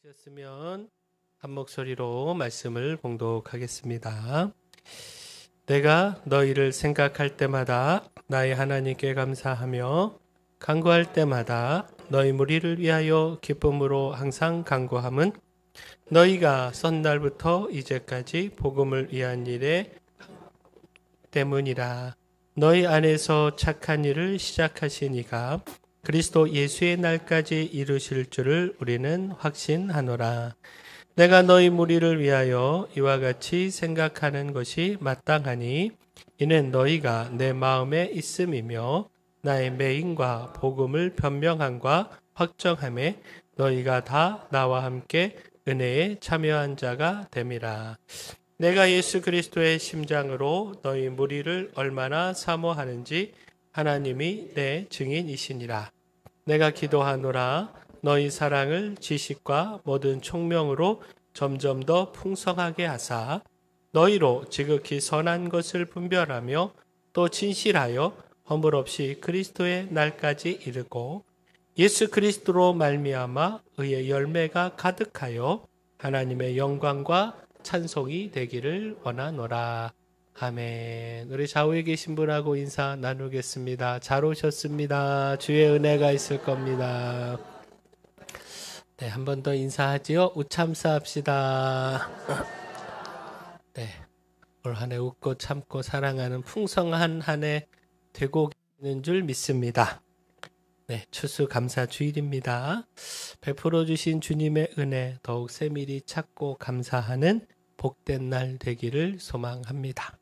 되셨으면 한 목소리로 말씀을 봉독하겠습니다. 내가 너희를 생각할 때마다 나의 하나님께 감사하며 간구할 때마다 너희 무리를 위하여 기쁨으로 항상 간구함은 너희가 선날부터 이제까지 복음을 위한 일에 때문이라. 너희 안에서 착한 일을 시작하신 이가 그리스도 예수의 날까지 이루실 줄을 우리는 확신하노라. 내가 너희 무리를 위하여 이와 같이 생각하는 것이 마땅하니 이는 너희가 내 마음에 있음이며 나의 매임과 복음을 변명함과 확정함에 너희가 다 나와 함께 은혜에 참여한 자가 됨이라. 내가 예수 그리스도의 심장으로 너희 무리를 얼마나 사모하는지 하나님이 내 증인이시니라. 내가 기도하노라. 너희 사랑을 지식과 모든 총명으로 점점 더 풍성하게 하사 너희로 지극히 선한 것을 분별하며 또 진실하여 허물 없이 그리스도의 날까지 이르고 예수 그리스도로 말미암아 의의 열매가 가득하여 하나님의 영광과 찬송이 되기를 원하노라. 아멘. 우리 좌우에 계신 분하고 인사 나누겠습니다. 잘 오셨습니다. 주의 은혜가 있을 겁니다. 네, 한 번 더 인사하지요. 우참사 합시다. 네, 올 한 해 웃고 참고 사랑하는 풍성한 한 해 되고 있는 줄 믿습니다. 네, 추수감사 주일입니다. 베풀어 주신 주님의 은혜 더욱 세밀히 찾고 감사하는 복된 날 되기를 소망합니다.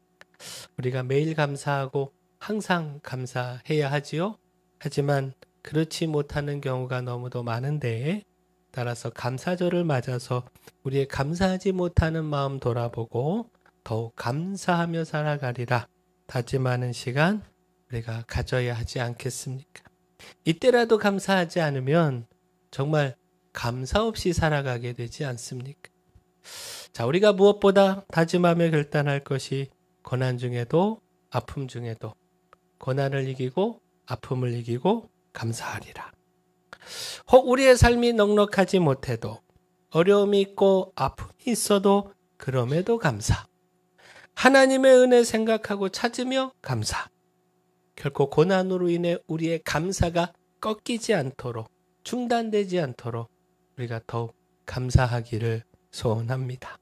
우리가 매일 감사하고 항상 감사해야 하지요. 하지만 그렇지 못하는 경우가 너무도 많은데 따라서 감사절을 맞아서 우리의 감사하지 못하는 마음 돌아보고 더욱 감사하며 살아가리라 다짐하는 시간 우리가 가져야 하지 않겠습니까? 이때라도 감사하지 않으면 정말 감사 없이 살아가게 되지 않습니까? 자, 우리가 무엇보다 다짐하며 결단할 것이 고난 중에도 아픔 중에도 고난을 이기고 아픔을 이기고 감사하리라. 혹 우리의 삶이 넉넉하지 못해도 어려움이 있고 아픔이 있어도 그럼에도 감사. 하나님의 은혜 생각하고 찾으며 감사. 결코 고난으로 인해 우리의 감사가 꺾이지 않도록 중단되지 않도록 우리가 더욱 감사하기를 소원합니다.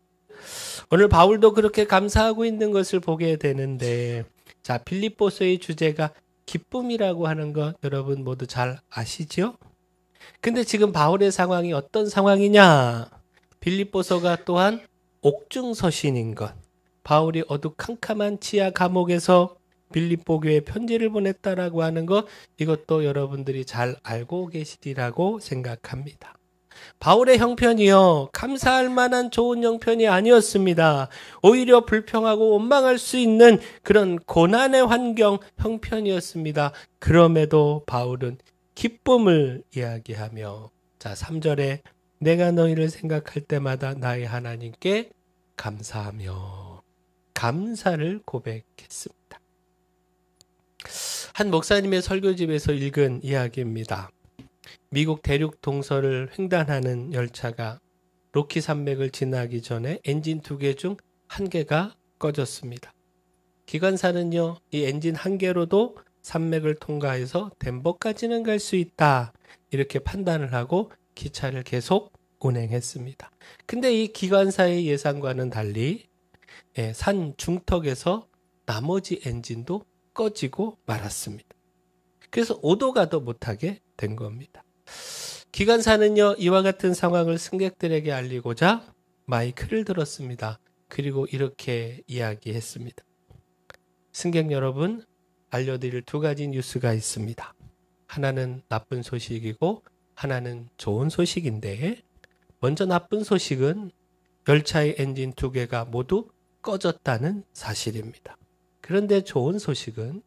오늘 바울도 그렇게 감사하고 있는 것을 보게 되는데 자, 빌립보서의 주제가 기쁨이라고 하는 것 여러분 모두 잘 아시죠? 근데 지금 바울의 상황이 어떤 상황이냐? 빌립보서가 또한 옥중서신인 것. 바울이 어두캄캄한 지하 감옥에서 빌립보 교회에 편지를 보냈다라고 하는 것 이것도 여러분들이 잘 알고 계시리라고 생각합니다. 바울의 형편이요 감사할 만한 좋은 형편이 아니었습니다. 오히려 불평하고 원망할 수 있는 그런 고난의 환경 형편이었습니다. 그럼에도 바울은 기쁨을 이야기하며 자 3절에 내가 너희를 생각할 때마다 나의 하나님께 감사하며 감사를 고백했습니다. 한 목사님의 설교집에서 읽은 이야기입니다. 미국 대륙 동서를 횡단하는 열차가 로키 산맥을 지나기 전에 엔진 2개 중 1개가 꺼졌습니다. 기관사는요, 이 엔진 1개로도 산맥을 통과해서 덴버까지는 갈 수 있다. 이렇게 판단을 하고 기차를 계속 운행했습니다. 근데 이 기관사의 예상과는 달리 산 중턱에서 나머지 엔진도 꺼지고 말았습니다. 그래서 오도 가도 못하게 된 겁니다. 기관사는요, 이와 같은 상황을 승객들에게 알리고자 마이크를 들었습니다. 그리고 이렇게 이야기했습니다. 승객 여러분, 알려드릴 2가지 뉴스가 있습니다. 하나는 나쁜 소식이고 하나는 좋은 소식인데 먼저 나쁜 소식은 열차의 엔진 2개가 모두 꺼졌다는 사실입니다. 그런데 좋은 소식은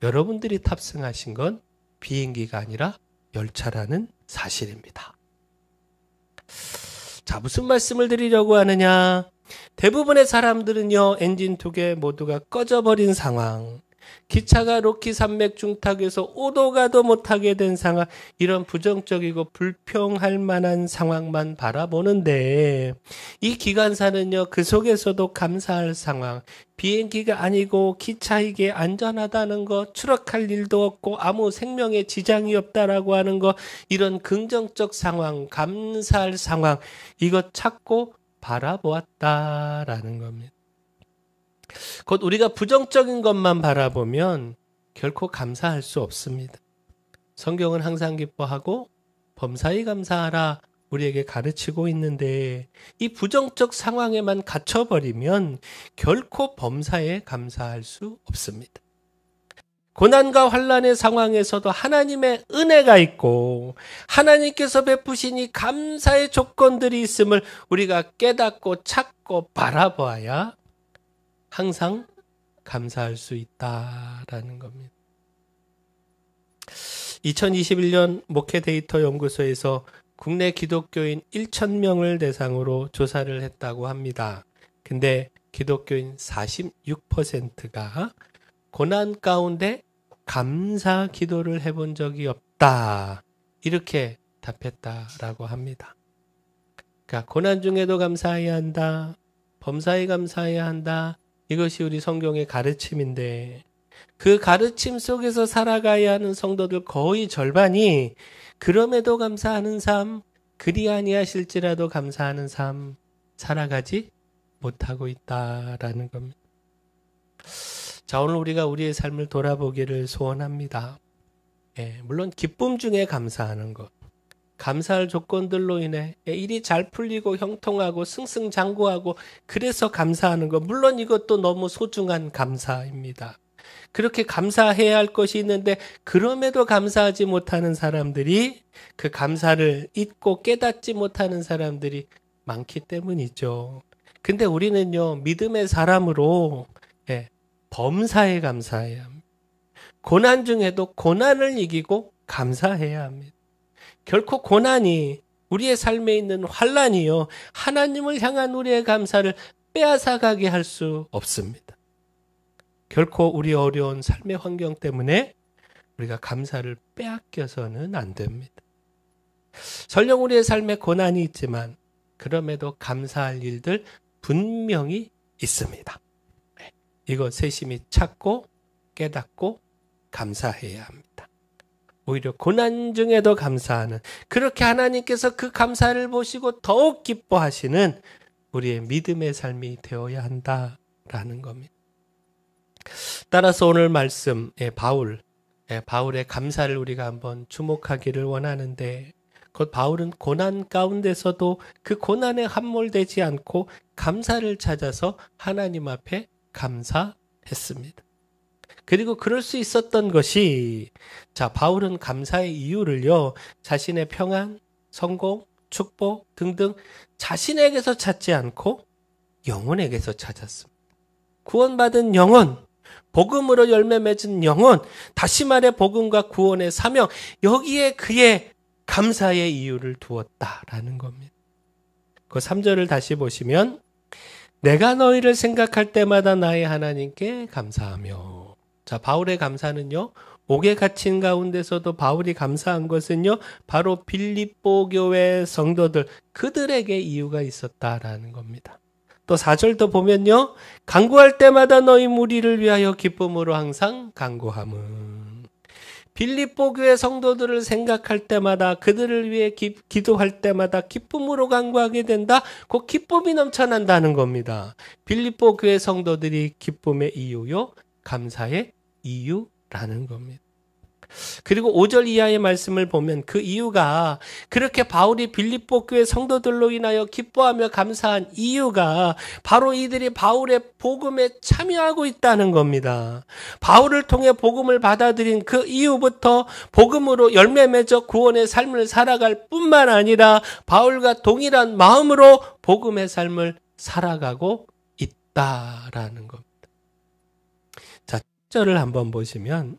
여러분들이 탑승하신 건 비행기가 아니라 열차라는 사실입니다. 자, 무슨 말씀을 드리려고 하느냐? 대부분의 사람들은요, 엔진 2개 모두가 꺼져버린 상황, 기차가 로키 산맥 중탁에서 오도 가도 못하게 된 상황, 이런 부정적이고 불평할 만한 상황만 바라보는데 이 기관사는요, 그 속에서도 감사할 상황, 비행기가 아니고 기차이게 안전하다는 거, 추락할 일도 없고 아무 생명에 지장이 없다라고 하는 거, 이런 긍정적 상황, 감사할 상황, 이것 찾고 바라보았다라는 겁니다. 곧 우리가 부정적인 것만 바라보면 결코 감사할 수 없습니다. 성경은 항상 기뻐하고 범사에 감사하라 우리에게 가르치고 있는데, 이 부정적 상황에만 갇혀버리면 결코 범사에 감사할 수 없습니다. 고난과 환난의 상황에서도 하나님의 은혜가 있고 하나님께서 베푸신 이 감사의 조건들이 있음을 우리가 깨닫고 찾고 바라봐야 항상 감사할 수 있다라는 겁니다. 2021년 목회 데이터 연구소에서 국내 기독교인 1,000명을 대상으로 조사를 했다고 합니다. 근데 기독교인 46%가 고난 가운데 감사 기도를 해본 적이 없다, 이렇게 답했다라고 합니다. 그러니까 고난 중에도 감사해야 한다, 범사에 감사해야 한다, 이것이 우리 성경의 가르침인데, 그 가르침 속에서 살아가야 하는 성도들 거의 절반이 그럼에도 감사하는 삶, 그리 아니하실지라도 감사하는 삶 살아가지 못하고 있다라는 겁니다. 자, 오늘 우리가 우리의 삶을 돌아보기를 소원합니다. 물론 기쁨 중에 감사하는 것, 감사할 조건들로 인해 일이 잘 풀리고 형통하고 승승장구하고 그래서 감사하는 것, 물론 이것도 너무 소중한 감사입니다. 그렇게 감사해야 할 것이 있는데 그럼에도 감사하지 못하는 사람들이, 그 감사를 잊고 깨닫지 못하는 사람들이 많기 때문이죠. 근데 우리는요, 믿음의 사람으로 범사에 감사해야 합니다. 고난 중에도 고난을 이기고 감사해야 합니다. 결코 고난이, 우리의 삶에 있는 환난이요, 하나님을 향한 우리의 감사를 빼앗아가게 할 수 없습니다. 결코 우리 어려운 삶의 환경 때문에 우리가 감사를 빼앗겨서는 안 됩니다. 설령 우리의 삶에 고난이 있지만 그럼에도 감사할 일들 분명히 있습니다. 이거 세심히 찾고 깨닫고 감사해야 합니다. 오히려 고난 중에도 감사하는, 그렇게 하나님께서 그 감사를 보시고 더욱 기뻐하시는 우리의 믿음의 삶이 되어야 한다라는 겁니다. 따라서 오늘 말씀, 바울의 감사를 우리가 한번 주목하기를 원하는데, 곧 바울은 고난 가운데서도 그 고난에 함몰되지 않고 감사를 찾아서 하나님 앞에 감사했습니다. 그리고 그럴 수 있었던 것이, 자, 바울은 감사의 이유를요, 자신의 평안, 성공, 축복 등등 자신에게서 찾지 않고 영혼에게서 찾았습니다. 구원받은 영혼, 복음으로 열매 맺은 영혼, 다시 말해 복음과 구원의 사명, 여기에 그의 감사의 이유를 두었다라는 겁니다. 그 3절을 다시 보시면, 내가 너희를 생각할 때마다 나의 하나님께 감사하며. 자, 바울의 감사는요, 옥에 갇힌 가운데서도 바울이 감사한 것은요, 바로 빌립보 교회 성도들, 그들에게 이유가 있었다라는 겁니다. 또 4절도 보면요, 간구할 때마다 너희 무리를 위하여 기쁨으로 항상 간구함은. 빌립보 교회 성도들을 생각할 때마다, 그들을 위해 기도할 때마다 기쁨으로 간구하게 된다. 그 기쁨이 넘쳐난다는 겁니다. 빌립보 교회 성도들이 기쁨의 이유요, 감사의 이유라는 겁니다. 그리고 5절 이하의 말씀을 보면 그 이유가, 그렇게 바울이 빌립보 교회 성도들로 인하여 기뻐하며 감사한 이유가 바로 이들이 바울의 복음에 참여하고 있다는 겁니다. 바울을 통해 복음을 받아들인 그 이후부터 복음으로 열매 맺어 구원의 삶을 살아갈 뿐만 아니라 바울과 동일한 마음으로 복음의 삶을 살아가고 있다라는 겁니다. 자, 1절을 한번 보시면,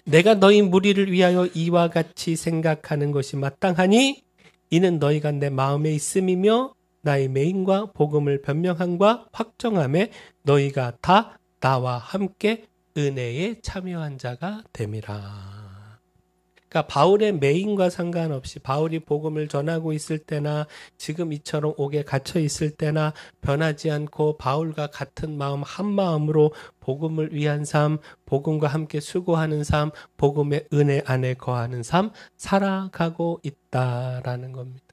내가 너희 무리를 위하여 이와 같이 생각하는 것이 마땅하니 이는 너희가 내 마음에 있음이며 나의 매임과 복음을 변명함과 확정함에 너희가 다 나와 함께 은혜에 참여한 자가 됨이라. 그러니까 바울의 매인과 상관없이 바울이 복음을 전하고 있을 때나 지금 이처럼 옥에 갇혀 있을 때나 변하지 않고 바울과 같은 마음 한 마음으로 복음을 위한 삶, 복음과 함께 수고하는 삶, 복음의 은혜 안에 거하는 삶 살아가고 있다라는 겁니다.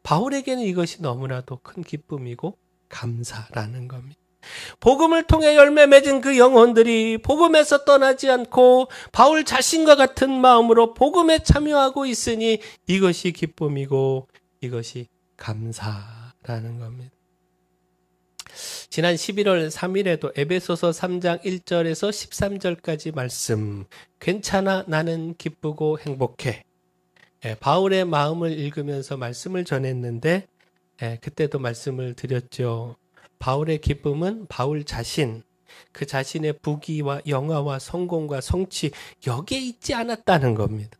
바울에게는 이것이 너무나도 큰 기쁨이고 감사라는 겁니다. 복음을 통해 열매 맺은 그 영혼들이 복음에서 떠나지 않고 바울 자신과 같은 마음으로 복음에 참여하고 있으니 이것이 기쁨이고 이것이 감사라는 겁니다. 지난 11월 3일에도 에베소서 3장 1절에서 13절까지 말씀, 괜찮아 나는 기쁘고 행복해. 바울의 마음을 읽으면서 말씀을 전했는데 그때도 말씀을 드렸죠. 바울의 기쁨은 바울 자신, 그 자신의 부귀와 영화와 성공과 성취 여기에 있지 않았다는 겁니다.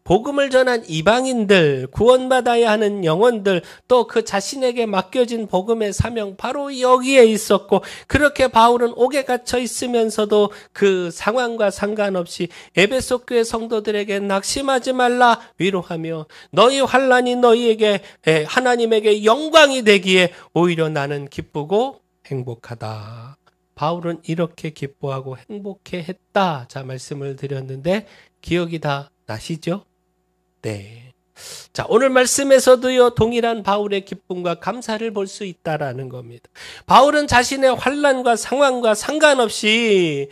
복음을 전한 이방인들, 구원받아야 하는 영혼들, 또 그 자신에게 맡겨진 복음의 사명 바로 여기에 있었고, 그렇게 바울은 옥에 갇혀 있으면서도 그 상황과 상관없이 에베소 교회 성도들에게 낙심하지 말라 위로하며 너희 환난이 너희에게 하나님에게 영광이 되기에 오히려 나는 기쁘고 행복하다. 바울은 이렇게 기뻐하고 행복해 했다. 자, 말씀을 드렸는데 기억이 다 나시죠? 네. 자, 오늘 말씀에서도요, 동일한 바울의 기쁨과 감사를 볼 수 있다라는 겁니다. 바울은 자신의 환난과 상황과 상관없이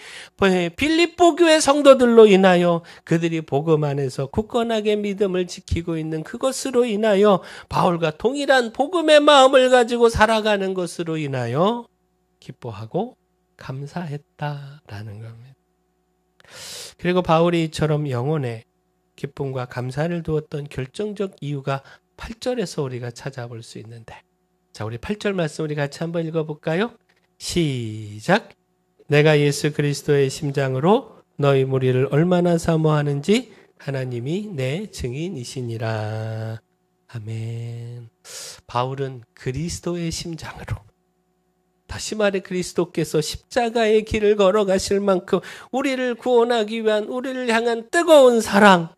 빌립보 교회 성도들로 인하여 그들이 복음 안에서 굳건하게 믿음을 지키고 있는 그것으로 인하여 바울과 동일한 복음의 마음을 가지고 살아가는 것으로 인하여 기뻐하고 감사했다라는 겁니다. 그리고 바울이 이처럼 영혼에 기쁨과 감사를 두었던 결정적 이유가 8절에서 우리가 찾아볼 수 있는데, 자, 우리 8절 말씀 우리 같이 한번 읽어볼까요? 시작. 내가 예수 그리스도의 심장으로 너희 무리를 얼마나 사모하는지 하나님이 내 증인이시니라. 아멘. 바울은 그리스도의 심장으로, 다시 말해 그리스도께서 십자가의 길을 걸어가실 만큼 우리를 구원하기 위한 우리를 향한 뜨거운 사랑,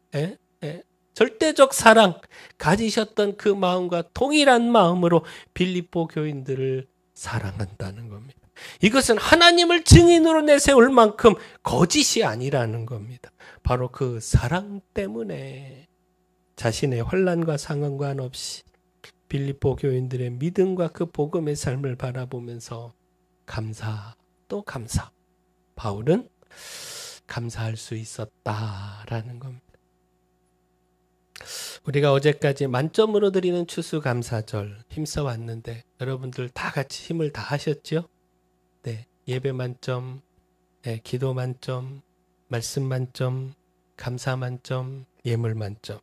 절대적 사랑 가지셨던 그 마음과 동일한 마음으로 빌립보 교인들을 사랑한다는 겁니다. 이것은 하나님을 증인으로 내세울 만큼 거짓이 아니라는 겁니다. 바로 그 사랑 때문에 자신의 환난과 상황과 없이 빌립보 교인들의 믿음과 그 복음의 삶을 바라보면서 감사 또 감사. 바울은 감사할 수 있었다라는 겁니다. 우리가 어제까지 만점으로 드리는 추수감사절 힘써 왔는데 여러분들 다 같이 힘을 다 하셨죠? 네, 예배 만점, 기도 만점, 말씀 만점, 감사 만점, 예물 만점.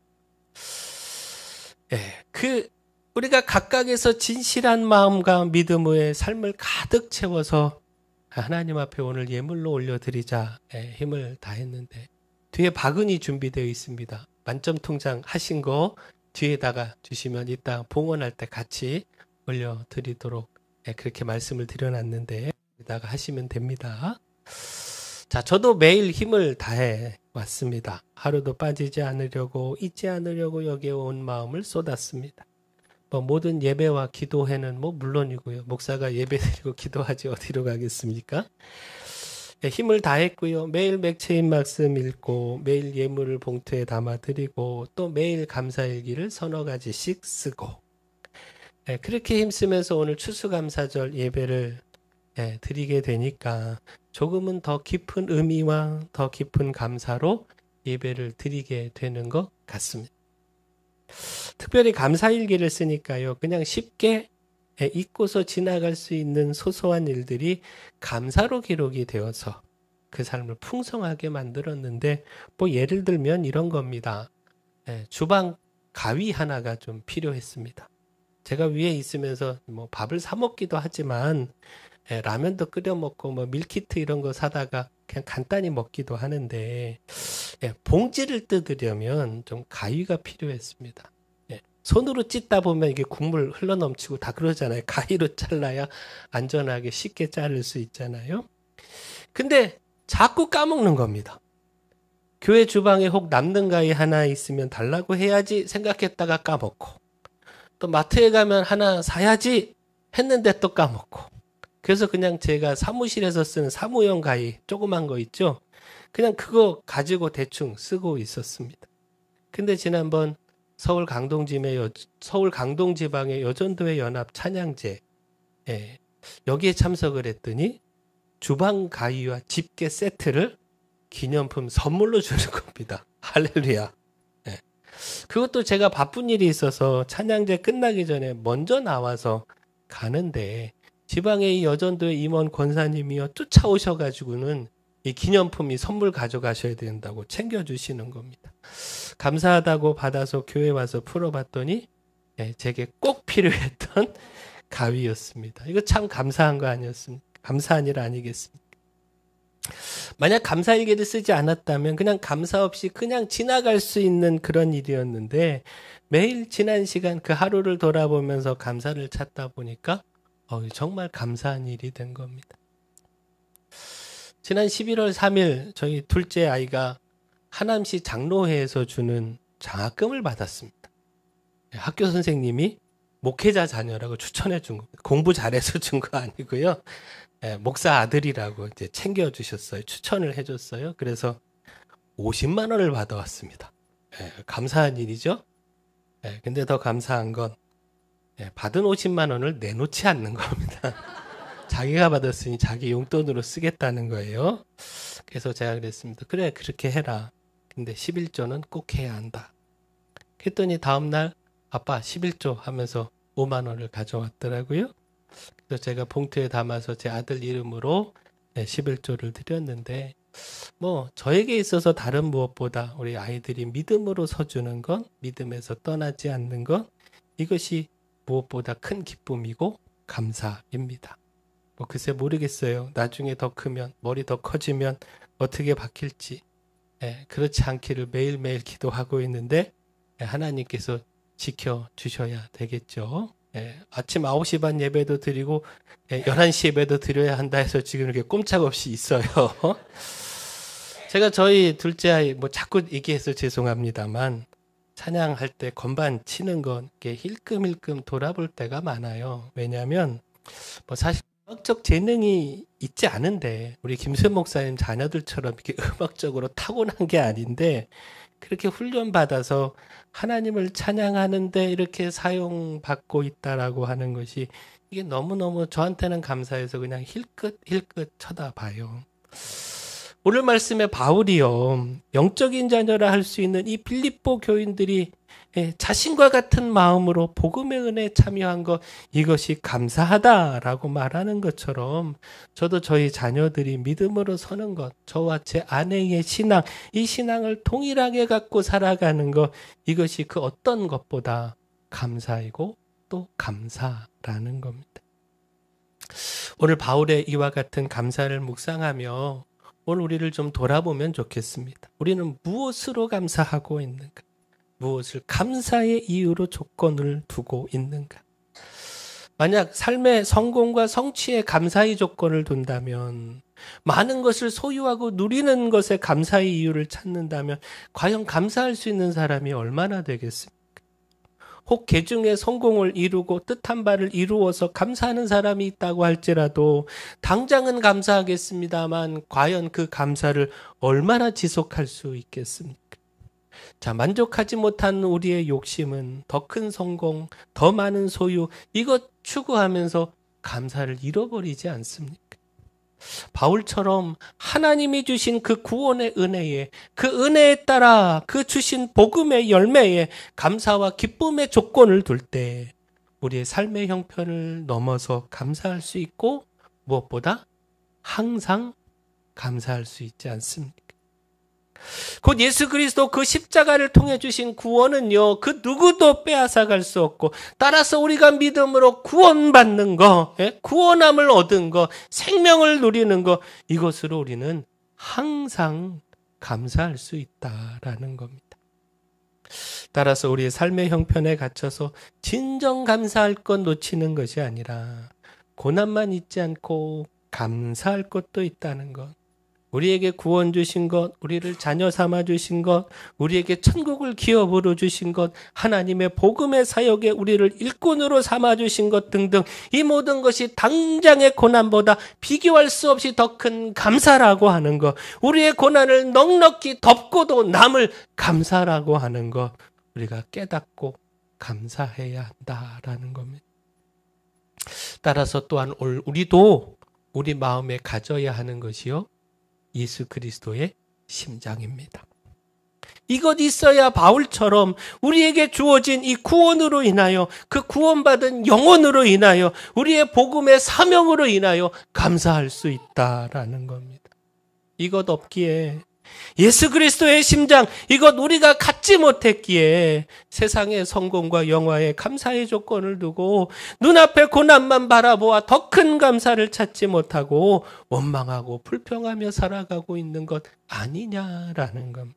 우리가 각각에서 진실한 마음과 믿음의 삶을 가득 채워서 하나님 앞에 오늘 예물로 올려드리자 힘을 다했는데 뒤에 바구니 준비되어 있습니다. 만점 통장 하신 거 뒤에다가 주시면 이따 봉헌할 때 같이 올려드리도록 그렇게 말씀을 드려놨는데 여기다가 하시면 됩니다. 자, 저도 매일 힘을 다해 왔습니다. 하루도 빠지지 않으려고 잊지 않으려고 여기에 온 마음을 쏟았습니다. 모든 예배와 기도회는 물론이고요. 목사가 예배드리고 기도하지 어디로 가겠습니까? 힘을 다했고요. 매일 맥체인 말씀 읽고 매일 예물을 봉투에 담아드리고 또 매일 감사일기를 서너 가지씩 쓰고 그렇게 힘쓰면서 오늘 추수감사절 예배를 드리게 되니까 조금은 더 깊은 의미와 더 깊은 감사로 예배를 드리게 되는 것 같습니다. 특별히 감사일기를 쓰니까요. 그냥 쉽게 잊고서 지나갈 수 있는 소소한 일들이 감사로 기록이 되어서 그 삶을 풍성하게 만들었는데 예를 들면 이런 겁니다. 주방 가위 하나가 좀 필요했습니다. 제가 위에 있으면서 밥을 사 먹기도 하지만 라면도 끓여 먹고 밀키트 이런 거 사다가 그냥 간단히 먹기도 하는데 봉지를 뜯으려면 좀 가위가 필요했습니다. 손으로 찢다 보면 이게 국물 흘러넘치고 다 그러잖아요. 가위로 잘라야 안전하게 쉽게 자를 수 있잖아요. 근데 자꾸 까먹는 겁니다. 교회 주방에 혹 남는 가위 하나 있으면 달라고 해야지 생각했다가 까먹고, 또 마트에 가면 하나 사야지 했는데 또 까먹고. 그래서 그냥 제가 사무실에서 쓰는 사무용 가위 조그만 거 있죠? 그냥 그거 가지고 대충 쓰고 있었습니다. 근데 지난번 서울 강동지방의 여전도회 연합 찬양제, 여기에 참석을 했더니 주방 가위와 집게 세트를 기념품 선물로 주는 겁니다. 할렐루야. 그것도 제가 바쁜 일이 있어서 찬양제 끝나기 전에 먼저 나와서 가는데, 지방의 여전도의 임원 권사님이요 쫓아오셔가지고는 이 기념품이 선물 가져가셔야 된다고 챙겨주시는 겁니다. 감사하다고 받아서 교회 와서 풀어봤더니 제게 꼭 필요했던 가위였습니다. 이거 참 감사한 거 아니었습니까? 감사한 일 아니겠습니까? 만약 감사일기를 쓰지 않았다면 그냥 감사 없이 그냥 지나갈 수 있는 그런 일이었는데, 매일 지난 시간 그 하루를 돌아보면서 감사를 찾다 보니까 정말 감사한 일이 된 겁니다. 지난 11월 3일 저희 둘째 아이가 하남시 장로회에서 주는 장학금을 받았습니다. 학교 선생님이 목회자 자녀라고 추천해 준 겁니다. 공부 잘해서 준 거 아니고요. 목사 아들이라고 이제 챙겨주셨어요. 추천을 해줬어요. 그래서 50만 원을 받아왔습니다. 감사한 일이죠. 근데 더 감사한 건 받은 50만 원을 내놓지 않는 겁니다. 자기가 받았으니 자기 용돈으로 쓰겠다는 거예요. 그래서 제가 그랬습니다. 그래, 그렇게 해라. 근데 11조는 꼭 해야 한다. 했더니 다음날 아빠 11조 하면서 5만 원을 가져왔더라고요. 그래서 제가 봉투에 담아서 제 아들 이름으로 11조를 드렸는데, 저에게 있어서 다른 무엇보다 우리 아이들이 믿음으로 서주는 것, 믿음에서 떠나지 않는 것, 이것이 무엇보다 큰 기쁨이고 감사입니다. 글쎄 모르겠어요. 나중에 더 크면, 머리 더 커지면 어떻게 바뀔지. 그렇지 않기를 매일매일 기도하고 있는데 하나님께서 지켜주셔야 되겠죠. 아침 9시 반 예배도 드리고 11시 예배도 드려야 한다 해서 지금 이렇게 꼼짝없이 있어요. 제가 저희 둘째 아이 자꾸 얘기해서 죄송합니다만, 찬양할 때 건반 치는 건 이렇게 힐끔힐끔 돌아볼 때가 많아요. 왜냐하면 사실 음악적 재능이 있지 않은데, 우리 김수현 목사님 자녀들처럼 이렇게 음악적으로 타고난 게 아닌데 그렇게 훈련받아서 하나님을 찬양하는데 이렇게 사용받고 있다라고 하는 것이, 이게 너무너무 저한테는 감사해서 그냥 힐끗 쳐다봐요. 오늘 말씀에 바울이요, 영적인 자녀라 할 수 있는 이 빌립보 교인들이 자신과 같은 마음으로 복음의 은혜에 참여한 것, 이것이 감사하다라고 말하는 것처럼 저도 저희 자녀들이 믿음으로 서는 것, 저와 제 아내의 신앙, 이 신앙을 동일하게 갖고 살아가는 것, 이것이 그 어떤 것보다 감사이고 또 감사라는 겁니다. 오늘 바울의 이와 같은 감사를 묵상하며 오늘 우리를 좀 돌아보면 좋겠습니다. 우리는 무엇으로 감사하고 있는가? 무엇을 감사의 이유로 조건을 두고 있는가? 만약 삶의 성공과 성취에 감사의 조건을 둔다면, 많은 것을 소유하고 누리는 것에 감사의 이유를 찾는다면 과연 감사할 수 있는 사람이 얼마나 되겠습니까? 혹 개중의 성공을 이루고 뜻한 바를 이루어서 감사하는 사람이 있다고 할지라도 당장은 감사하겠습니다만 과연 그 감사를 얼마나 지속할 수 있겠습니까? 자, 만족하지 못한 우리의 욕심은 더 큰 성공, 더 많은 소유, 이것 추구하면서 감사를 잃어버리지 않습니까? 바울처럼 하나님이 주신 그 구원의 은혜에, 그 은혜에 따라 그 주신 복음의 열매에 감사와 기쁨의 조건을 둘 때 우리의 삶의 형편을 넘어서 감사할 수 있고, 무엇보다 항상 감사할 수 있지 않습니까? 곧 예수 그리스도 그 십자가를 통해 주신 구원은요, 그 누구도 빼앗아갈 수 없고, 따라서 우리가 믿음으로 구원받는 거, 구원함을 얻은 거, 생명을 누리는 거, 이것으로 우리는 항상 감사할 수 있다라는 겁니다. 따라서 우리의 삶의 형편에 갇혀서 진정 감사할 것 놓치는 것이 아니라 고난만 있지 않고 감사할 것도 있다는 것, 우리에게 구원 주신 것, 우리를 자녀 삼아 주신 것, 우리에게 천국을 기업으로 주신 것, 하나님의 복음의 사역에 우리를 일꾼으로 삼아 주신 것 등등 이 모든 것이 당장의 고난보다 비교할 수 없이 더 큰 감사라고 하는 것, 우리의 고난을 넉넉히 덮고도 남을 감사라고 하는 것, 우리가 깨닫고 감사해야 한다라는 겁니다. 따라서 또한 우리도 우리 마음에 가져야 하는 것이요, 예수 그리스도의 심장입니다. 이것 있어야 바울처럼 우리에게 주어진 이 구원으로 인하여, 그 구원받은 영혼으로 인하여, 우리의 복음의 사명으로 인하여 감사할 수 있다라는 겁니다. 이것 없기에, 예수 그리스도의 심장, 이것 우리가 갖지 못했기에 세상의 성공과 영화에 감사의 조건을 두고 눈앞에 고난만 바라보아 더 큰 감사를 찾지 못하고 원망하고 불평하며 살아가고 있는 것 아니냐라는 겁니다.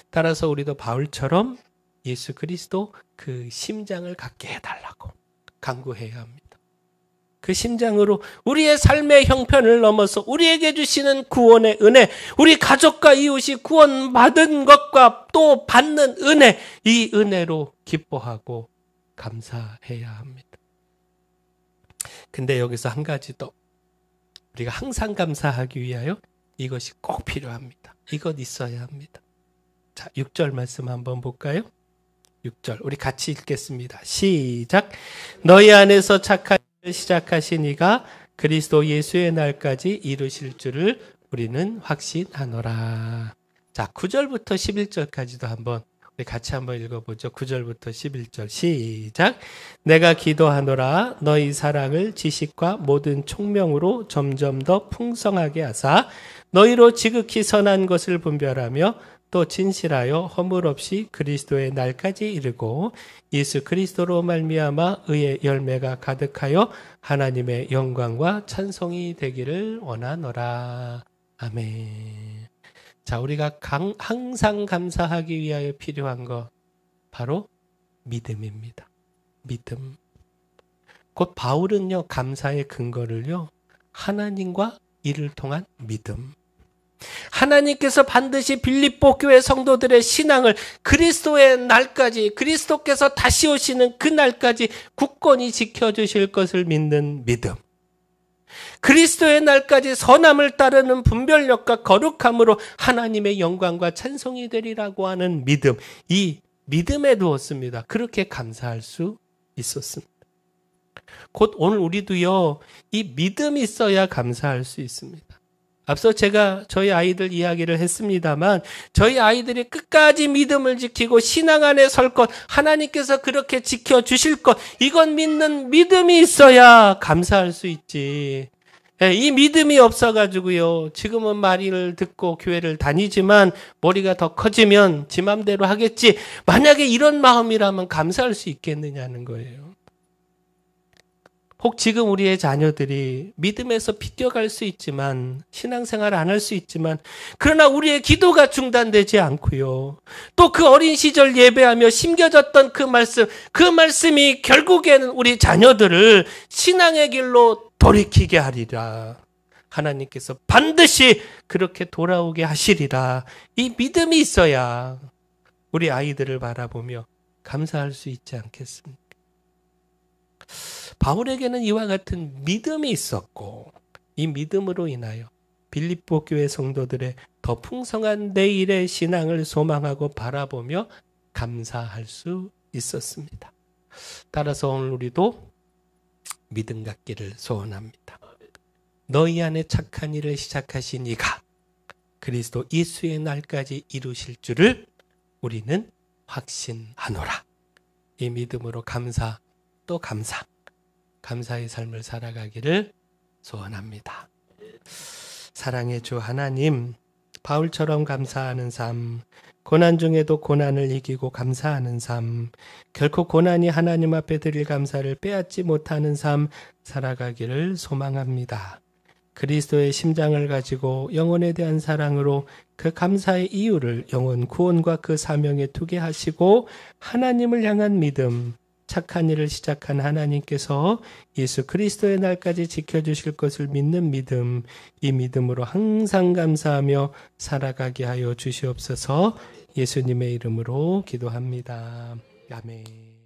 따라서 우리도 바울처럼 예수 그리스도 그 심장을 갖게 해달라고 간구해야 합니다. 그 심장으로 우리의 삶의 형편을 넘어서 우리에게 주시는 구원의 은혜, 우리 가족과 이웃이 구원받은 것과 또 받는 은혜, 이 은혜로 기뻐하고 감사해야 합니다. 근데 여기서 한 가지 더, 우리가 항상 감사하기 위하여 이것이 꼭 필요합니다. 이것 있어야 합니다. 자, 6절 말씀 한번 볼까요? 6절 우리 같이 읽겠습니다. 시작. 너희 안에서 착한 시작하신 이가 그리스도 예수의 날까지 이루실 줄을 우리는 확신하노라. 자, 9절부터 11절까지도 한번 우리 같이 한번 읽어보죠. 9절부터 11절 시작. 내가 기도하노라. 너희 사랑을 지식과 모든 총명으로 점점 더 풍성하게 하사 너희로 지극히 선한 것을 분별하며 또 진실하여 허물 없이 그리스도의 날까지 이르고 예수 그리스도로 말미암아 의의 열매가 가득하여 하나님의 영광과 찬송이 되기를 원하노라. 아멘. 자, 우리가 항상 감사하기 위하여 필요한 것 바로 믿음입니다. 믿음. 곧 바울은요, 감사의 근거를요, 하나님과 이를 통한 믿음. 하나님께서 반드시 빌립보 교회 성도들의 신앙을 그리스도의 날까지, 그리스도께서 다시 오시는 그 날까지 굳건히 지켜주실 것을 믿는 믿음. 그리스도의 날까지 선함을 따르는 분별력과 거룩함으로 하나님의 영광과 찬송이 되리라고 하는 믿음. 이 믿음에 두었습니다. 그렇게 감사할 수 있었습니다. 곧 오늘 우리도요, 이 믿음이 있어야 감사할 수 있습니다. 앞서 제가 저희 아이들 이야기를 했습니다만 저희 아이들이 끝까지 믿음을 지키고 신앙 안에 설 것, 하나님께서 그렇게 지켜주실 것, 이건 믿는 믿음이 있어야 감사할 수 있지. 이 믿음이 없어가지고요, 지금은 말을 듣고 교회를 다니지만 머리가 더 커지면 지 맘대로 하겠지. 만약에 이런 마음이라면 감사할 수 있겠느냐는 거예요. 혹 지금 우리의 자녀들이 믿음에서 비껴갈 수 있지만, 신앙생활 안 할 수 있지만, 그러나 우리의 기도가 중단되지 않고요, 또 그 어린 시절 예배하며 심겨졌던 그 말씀이 결국에는 우리 자녀들을 신앙의 길로 돌이키게 하리라. 하나님께서 반드시 그렇게 돌아오게 하시리라. 이 믿음이 있어야 우리 아이들을 바라보며 감사할 수 있지 않겠습니까? 바울에게는 이와 같은 믿음이 있었고, 이 믿음으로 인하여 빌립보 교회 성도들의 더 풍성한 내일의 신앙을 소망하고 바라보며 감사할 수 있었습니다. 따라서 오늘 우리도 믿음 갖기를 소원합니다. 너희 안에 착한 일을 시작하신 이가 그리스도 예수의 날까지 이루실 줄을 우리는 확신하노라. 이 믿음으로 감사 또 감사, 감사의 삶을 살아가기를 소원합니다. 사랑의 주 하나님, 바울처럼 감사하는 삶, 고난 중에도 고난을 이기고 감사하는 삶, 결코 고난이 하나님 앞에 드릴 감사를 빼앗지 못하는 삶 살아가기를 소망합니다. 그리스도의 심장을 가지고 영혼에 대한 사랑으로 그 감사의 이유를 영혼 구원과 그 사명에 두게 하시고 하나님을 향한 믿음, 착한 일을 시작한 하나님께서 예수 그리스도의 날까지 지켜주실 것을 믿는 믿음, 이 믿음으로 항상 감사하며 살아가게 하여 주시옵소서. 예수님의 이름으로 기도합니다. 아멘.